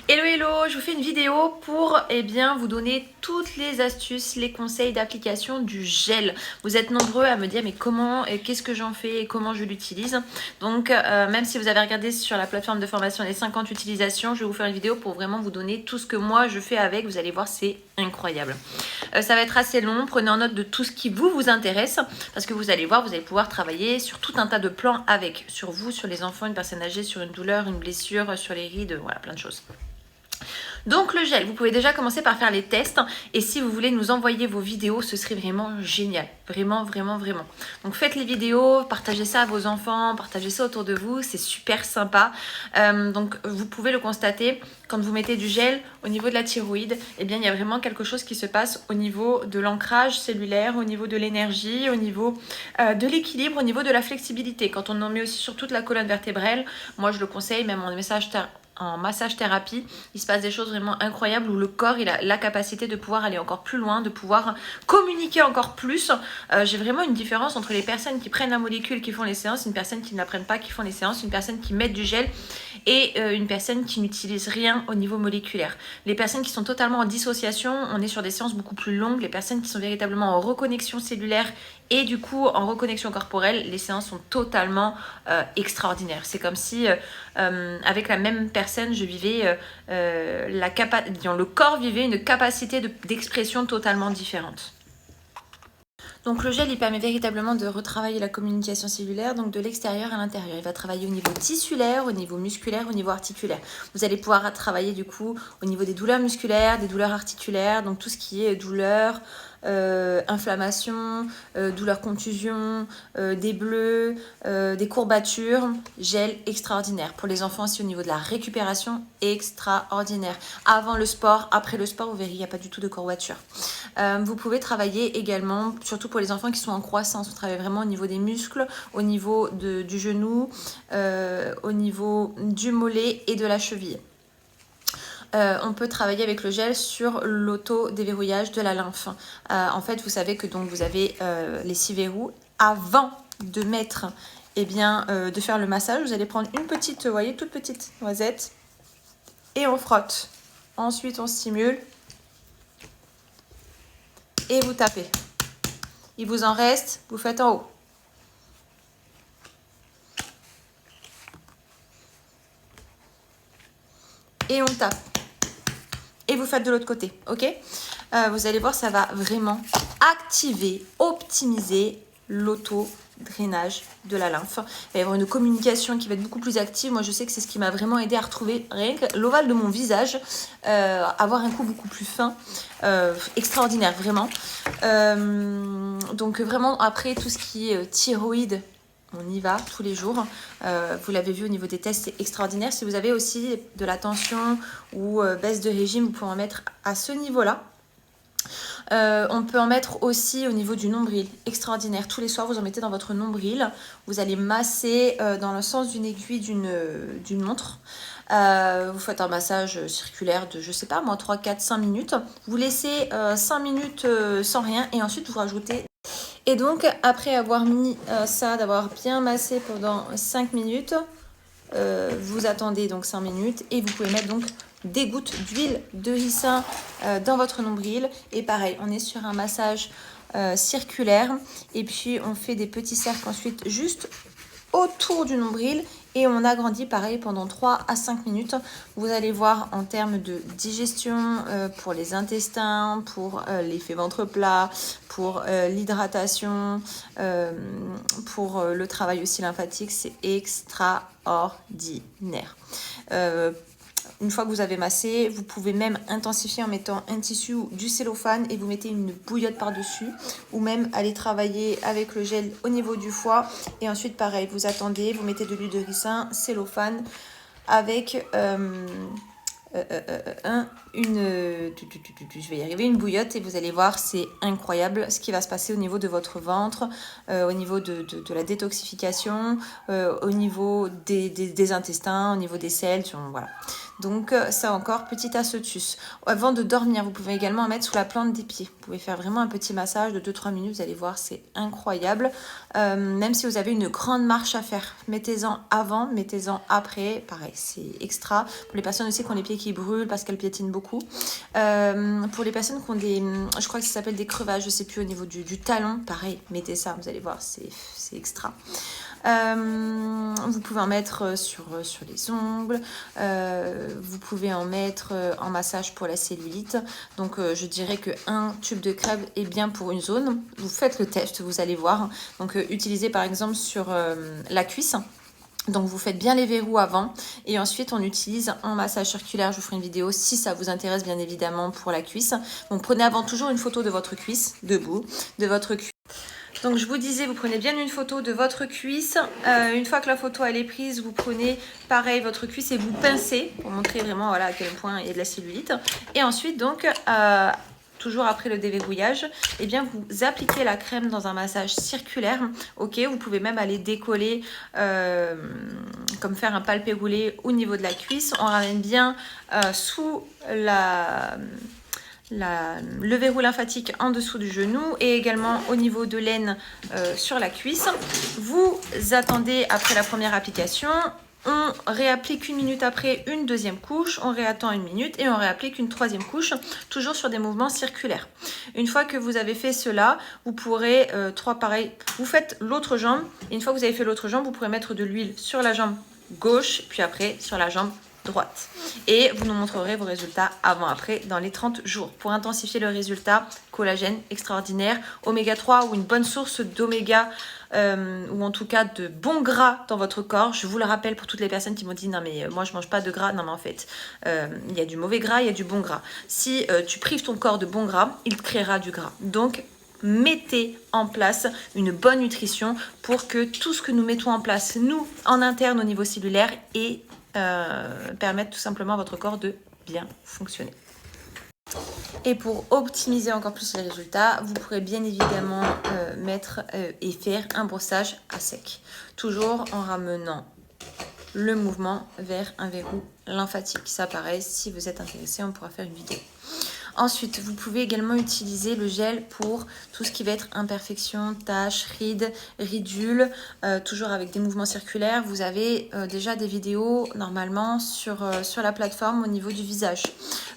Hello hello, je vous fais une vidéo pour vous donner toutes les astuces, les conseils d'application du gel. Vous êtes nombreux à me dire mais comment, et qu'est-ce que j'en fais et comment je l'utilise. Donc même si vous avez regardé sur la plateforme de formation les 50 utilisations, je vais vous faire une vidéo pour vraiment vous donner tout ce que moi je fais avec. Vous allez voir, c'est incroyable. Ça va être assez long, prenez en note de tout ce qui vous intéresse parce que vous allez voir, vous allez pouvoir travailler sur tout un tas de plans avec. Sur vous, sur les enfants, une personne âgée, sur une douleur, une blessure, sur les rides, voilà, plein de choses. Donc le gel, vous pouvez déjà commencer par faire les tests et si vous voulez nous envoyer vos vidéos, ce serait vraiment génial. Vraiment. Donc faites les vidéos, partagez ça à vos enfants, partagez ça autour de vous, c'est super sympa. Donc vous pouvez le constater, quand vous mettez du gel au niveau de la thyroïde, eh bien il y a vraiment quelque chose qui se passe au niveau de l'ancrage cellulaire, au niveau de l'énergie, au niveau de l'équilibre, au niveau de la flexibilité. Quand on en met aussi sur toute la colonne vertébrale, moi je le conseille, même en massage thérapie, il se passe des choses vraiment incroyables où le corps il a la capacité de pouvoir aller encore plus loin, de pouvoir communiquer encore plus. J'ai vraiment une différence entre les personnes qui prennent la molécule, qui font les séances, une personne qui ne la prennent pas, qui font les séances, une personne qui met du gel et une personne qui n'utilise rien au niveau moléculaire. Les personnes qui sont totalement en dissociation, on est sur des séances beaucoup plus longues. Les personnes qui sont véritablement en reconnexion cellulaire et du coup en reconnexion corporelle, les séances sont totalement extraordinaires. C'est comme si avec la même personne, je vivais le corps vivait une capacité d'expression totalement différente. Donc le gel, il permet véritablement de retravailler la communication cellulaire, donc de l'extérieur à l'intérieur. Il va travailler au niveau tissulaire, au niveau musculaire, au niveau articulaire. Vous allez pouvoir travailler du coup au niveau des douleurs musculaires, des douleurs articulaires, donc tout ce qui est douleur, inflammation, douleur contusion, des bleus, des courbatures, gel extraordinaire. Pour les enfants aussi au niveau de la récupération, extraordinaire. Avant le sport, après le sport, vous verrez, il n'y a pas du tout de courbatures. Vous pouvez travailler également, surtout pour les enfants qui sont en croissance, vous travaillez vraiment au niveau des muscles, au niveau du genou, au niveau du mollet et de la cheville. On peut travailler avec le gel sur l'auto-déverrouillage de la lymphe. En fait, vous savez que donc vous avez les 6 verrous. Avant de mettre, de faire le massage, vous allez prendre une petite, vous voyez, toute petite noisette et on frotte. Ensuite, on stimule et vous tapez. Il vous en reste, vous faites en haut. Et on tape. Et vous faites de l'autre côté, ok? Vous allez voir, ça va vraiment activer, optimiser l'auto-drainage de la lymphe. Il va y avoir une communication qui va être beaucoup plus active. Moi, je sais que c'est ce qui m'a vraiment aidé à retrouver rien que l'ovale de mon visage, avoir un coup beaucoup plus fin, extraordinaire, vraiment. Donc vraiment, après, tout ce qui est thyroïde, on y va tous les jours. Vous l'avez vu au niveau des tests, c'est extraordinaire. Si vous avez aussi de la tension ou baisse de régime, vous pouvez en mettre à ce niveau-là. On peut en mettre aussi au niveau du nombril, extraordinaire. Tous les soirs, vous en mettez dans votre nombril. Vous allez masser dans le sens d'une aiguille d'une montre. Vous faites un massage circulaire de, je sais pas moi, 3, 4, 5 minutes. Vous laissez 5 minutes sans rien et ensuite vous rajoutez. Et donc, après avoir mis ça, d'avoir bien massé pendant 5 minutes, vous attendez donc 5 minutes et vous pouvez mettre donc des gouttes d'huile de ricin dans votre nombril. Et pareil, on est sur un massage circulaire et puis on fait des petits cercles ensuite juste autour du nombril et on agrandit pareil pendant 3 à 5 minutes. Vous allez voir en termes de digestion pour les intestins, pour l'effet ventre plat, pour l'hydratation, pour le travail aussi lymphatique, c'est extraordinaire. Une fois que vous avez massé, vous pouvez même intensifier en mettant un tissu ou du cellophane et vous mettez une bouillotte par-dessus ou même aller travailler avec le gel au niveau du foie et ensuite pareil, vous attendez, vous mettez de l'huile de ricin, cellophane avec je vais y arriver, une bouillotte et vous allez voir, c'est incroyable ce qui va se passer au niveau de votre ventre, au niveau de la détoxification, au niveau des intestins, au niveau des selles, voilà. Donc ça encore, petite astuce. Avant de dormir, vous pouvez également en mettre sous la plante des pieds. Vous pouvez faire vraiment un petit massage de 2-3 minutes, vous allez voir, c'est incroyable. Même si vous avez une grande marche à faire, mettez-en avant, mettez-en après. Pareil, c'est extra. Pour les personnes aussi qui ont les pieds qui brûlent parce qu'elles piétinent beaucoup. Pour les personnes qui ont des, je crois que ça s'appelle des crevasses, je sais plus, au niveau du talon, pareil, mettez ça, vous allez voir, c'est extra. Vous pouvez en mettre sur les ongles, vous pouvez en mettre en massage pour la cellulite. Donc je dirais qu'un tube de crème est bien pour une zone. Vous faites le test, vous allez voir. Donc utilisez par exemple sur la cuisse. Donc vous faites bien les verrous avant et ensuite on utilise en massage circulaire. Je vous ferai une vidéo si ça vous intéresse bien évidemment pour la cuisse. Donc prenez avant toujours une photo de votre cuisse, debout, de votre cuisse. Donc je vous disais, vous prenez bien une photo de votre cuisse. Une fois que la photo elle est prise, vous prenez pareil votre cuisse et vous pincez pour montrer vraiment voilà, à quel point il y a de la cellulite. Et ensuite donc, toujours après le déverrouillage, eh bien vous appliquez la crème dans un massage circulaire. Ok, vous pouvez même aller décoller, comme faire un palpé roulé au niveau de la cuisse. On ramène bien sous le verrou lymphatique en dessous du genou et également au niveau de l'aine sur la cuisse. Vous attendez après la première application, on réapplique 1 minute après une deuxième couche, on réattend 1 minute et on réapplique une troisième couche, toujours sur des mouvements circulaires. Une fois que vous avez fait cela, vous pourrez, pareil, vous faites l'autre jambe et une fois que vous avez fait l'autre jambe, vous pourrez mettre de l'huile sur la jambe gauche puis après sur la jambe droite. Et vous nous montrerez vos résultats avant-après dans les 30 jours. Pour intensifier le résultat, collagène extraordinaire, oméga 3 ou une bonne source d'oméga ou en tout cas de bons gras dans votre corps. Je vous le rappelle pour toutes les personnes qui m'ont dit non mais moi je mange pas de gras. Non mais en fait, il y a du mauvais gras, il y a du bon gras. Si tu prives ton corps de bon gras, il créera du gras. Donc mettez en place une bonne nutrition pour que tout ce que nous mettons en place, nous, en interne au niveau cellulaire, et permettre tout simplement à votre corps de bien fonctionner. Et pour optimiser encore plus les résultats, vous pourrez bien évidemment mettre et faire un brossage à sec. Toujours en ramenant le mouvement vers un verrou lymphatique. Ça pareil, si vous êtes intéressé, on pourra faire une vidéo. Ensuite, vous pouvez également utiliser le gel pour tout ce qui va être imperfection, taches, rides, ridules, toujours avec des mouvements circulaires. Vous avez déjà des vidéos normalement sur la plateforme au niveau du visage.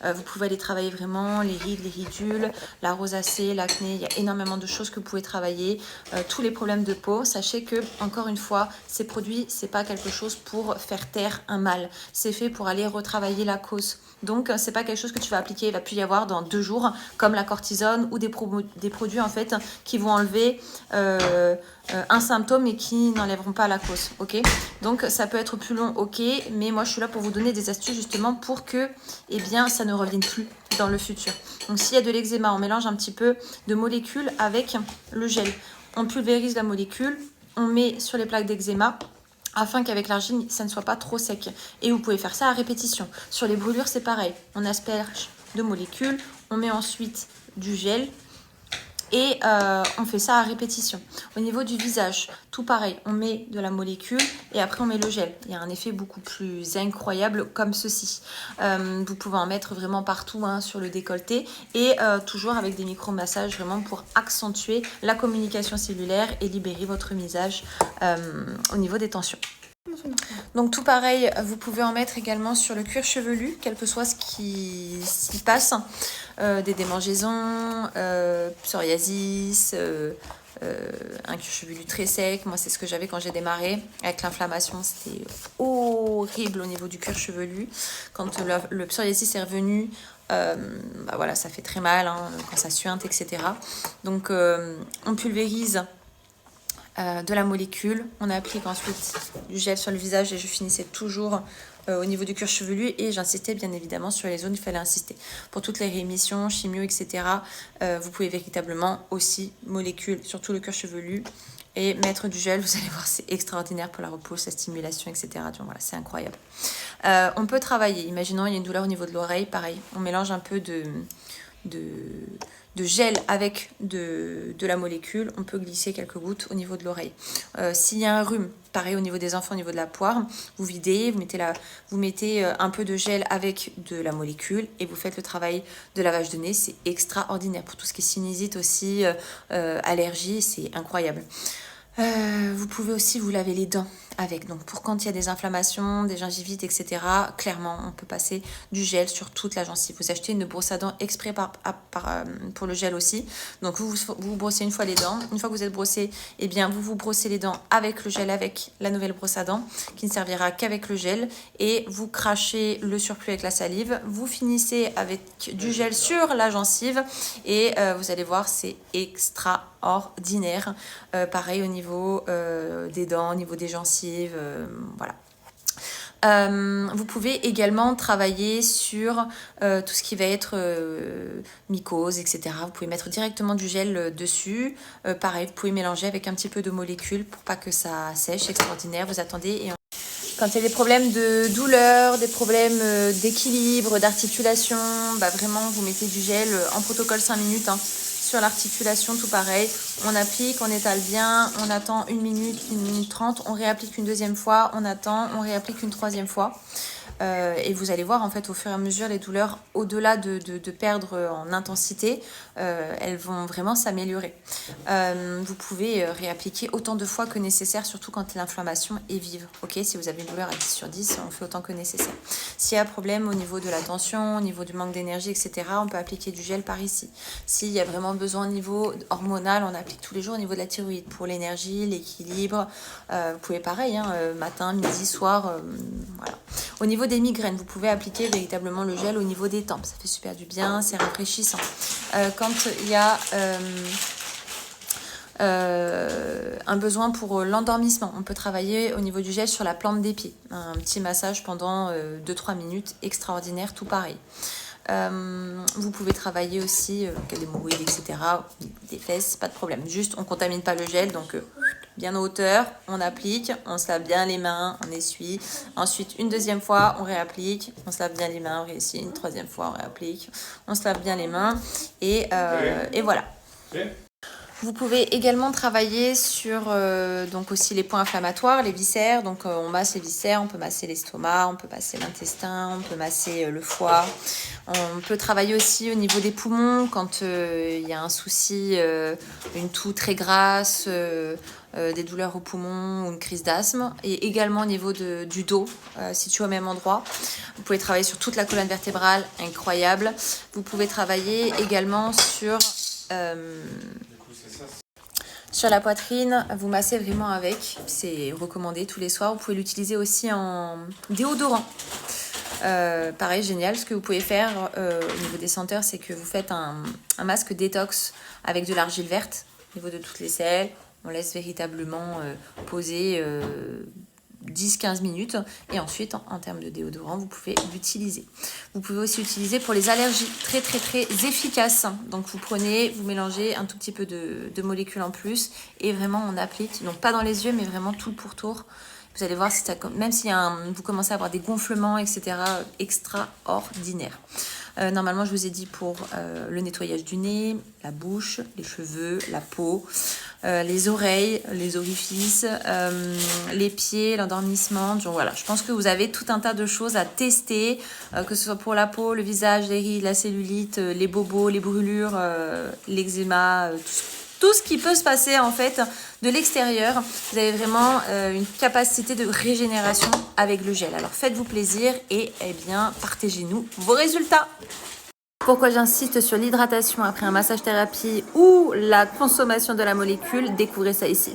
Vous pouvez aller travailler vraiment les rides, les ridules, la rosacée, l'acné. Il y a énormément de choses que vous pouvez travailler. Tous les problèmes de peau. Sachez que, encore une fois, ces produits, c'est pas quelque chose pour faire taire un mal. C'est fait pour aller retravailler la cause. Donc, c'est pas quelque chose que tu vas appliquer. Il va plus y avoir dans 2 jours, comme la cortisone ou des produits en fait qui vont enlever un symptôme et qui n'enlèveront pas la cause. Ok, donc ça peut être plus long, ok, mais moi je suis là pour vous donner des astuces justement pour que eh bien, ça ne revienne plus dans le futur. Donc s'il y a de l'eczéma, on mélange un petit peu de molécules avec le gel. On pulvérise la molécule, on met sur les plaques d'eczéma afin qu'avec l'argile, ça ne soit pas trop sec. Et vous pouvez faire ça à répétition. Sur les brûlures, c'est pareil. On asperge de molécules, on met ensuite du gel et on fait ça à répétition. Au niveau du visage, tout pareil, on met de la molécule et après on met le gel. Il y a un effet beaucoup plus incroyable comme ceci. Vous pouvez en mettre vraiment partout hein, sur le décolleté et toujours avec des micro-massages vraiment pour accentuer la communication cellulaire et libérer votre visage au niveau des tensions. Donc tout pareil, vous pouvez en mettre également sur le cuir chevelu, quel que soit ce qui s'y passe. Des démangeaisons, psoriasis, un cuir chevelu très sec. Moi c'est ce que j'avais quand j'ai démarré avec l'inflammation, c'était horrible au niveau du cuir chevelu. Quand le psoriasis est revenu, bah voilà, ça fait très mal hein, quand ça suinte, etc. Donc on pulvérise de la molécule, on applique ensuite du gel sur le visage et je finissais toujours au niveau du cuir chevelu et j'insistais bien évidemment sur les zones, il fallait insister. Pour toutes les réémissions, chimio, etc., vous pouvez véritablement aussi molécule sur tout le cuir chevelu et mettre du gel, vous allez voir c'est extraordinaire pour la repousse, la stimulation, etc. Donc voilà, c'est incroyable. On peut travailler, imaginons il y a une douleur au niveau de l'oreille, pareil, on mélange un peu de de gel avec de la molécule, on peut glisser quelques gouttes au niveau de l'oreille. S'il y a un rhume, pareil au niveau des enfants, au niveau de la poire, vous videz, vous mettez un peu de gel avec de la molécule et vous faites le travail de lavage de nez. C'est extraordinaire. Pour tout ce qui est sinusite aussi, allergie, c'est incroyable. Vous pouvez aussi vous laver les dents avec. Donc pour quand il y a des inflammations, des gingivites, etc. Clairement, on peut passer du gel sur toute la gencive. Vous achetez une brosse à dents exprès pour le gel aussi. Donc vous brossez une fois les dents. Une fois que vous êtes brossé, eh bien vous brossez les dents avec le gel, avec la nouvelle brosse à dents qui ne servira qu'avec le gel. Et vous crachez le surplus avec la salive. Vous finissez avec du gel sur la gencive et vous allez voir, c'est extraordinaire. Pareil au niveau des dents, au niveau des gencives, voilà. Vous pouvez également travailler sur tout ce qui va être mycose, etc. Vous pouvez mettre directement du gel dessus. Pareil, vous pouvez mélanger avec un petit peu de molécules pour pas que ça sèche. Extraordinaire, vous attendez et quand il y a des problèmes de douleur, des problèmes d'équilibre, d'articulation, bah vraiment vous mettez du gel en protocole 5 minutes hein, sur l'articulation, tout pareil. On applique, on étale bien, on attend 1 minute, 1 minute 30, on réapplique une deuxième fois, on attend, on réapplique une troisième fois. Et vous allez voir en fait au fur et à mesure les douleurs au-delà de perdre en intensité, elles vont vraiment s'améliorer. Vous pouvez réappliquer autant de fois que nécessaire, surtout quand l'inflammation est vive. Ok, si vous avez une douleur à 10 sur 10, on fait autant que nécessaire. S'il y a un problème au niveau de la tension, au niveau du manque d'énergie, etc., on peut appliquer du gel par ici. S'il y a vraiment besoin au niveau hormonal, on applique tous les jours au niveau de la thyroïde pour l'énergie, l'équilibre. Vous pouvez pareil, hein, matin, midi, soir, voilà. Au niveau des migraines, vous pouvez appliquer véritablement le gel au niveau des tempes. Ça fait super du bien, c'est rafraîchissant. Quand il y a un besoin pour l'endormissement, on peut travailler au niveau du gel sur la plante des pieds. Un petit massage pendant 2-3 minutes, extraordinaire, tout pareil. Vous pouvez travailler aussi des hémorroïdes, etc. Des fesses, pas de problème. Juste, on ne contamine pas le gel, donc bien en hauteur, on applique, on se lave bien les mains, on essuie. Ensuite, une deuxième fois, on réapplique, on se lave bien les mains, on réessuie. Une troisième fois, on réapplique, on se lave bien les mains et voilà. Vous pouvez également travailler sur donc aussi les points inflammatoires, les viscères. Donc on masse les viscères, on peut masser l'estomac, on peut masser l'intestin, on peut masser le foie. On peut travailler aussi au niveau des poumons quand il y a un souci, une toux très grasse, des douleurs aux poumons ou une crise d'asthme. Et également au niveau du dos, situé au même endroit. Vous pouvez travailler sur toute la colonne vertébrale, incroyable. Vous pouvez travailler également sur la poitrine, vous massez vraiment avec, c'est recommandé tous les soirs. Vous pouvez l'utiliser aussi en déodorant. Pareil, génial. Ce que vous pouvez faire au niveau des senteurs, c'est que vous faites un masque détox avec de l'argile verte au niveau de toutes les selles. On laisse véritablement poser 10-15 minutes et ensuite en termes de déodorant vous pouvez l'utiliser. Vous pouvez aussi l'utiliser pour les allergies, très très très efficace. Donc vous prenez, vous mélangez un tout petit peu de molécules en plus et vraiment on applique, donc pas dans les yeux mais vraiment tout le pourtour. Vous allez voir, si ça, même si vous commencez à avoir des gonflements, etc., extraordinaire. Normalement, je vous ai dit pour le nettoyage du nez, la bouche, les cheveux, la peau, les oreilles, les orifices, les pieds, l'endormissement. Donc voilà, je pense que vous avez tout un tas de choses à tester, que ce soit pour la peau, le visage, les rides, la cellulite, les bobos, les brûlures, l'eczéma, tout ce qui peut se passer en fait de l'extérieur. Vous avez vraiment une capacité de régénération avec le gel. Alors faites-vous plaisir et bien partagez-nous vos résultats. Pourquoi j'insiste sur l'hydratation après un massage thérapie ou la consommation de la molécule? Découvrez ça ici.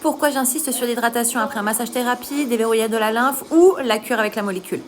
Pourquoi j'insiste sur l'hydratation après un massage thérapie, déverrouillage de la lymphe ou la cure avec la molécule?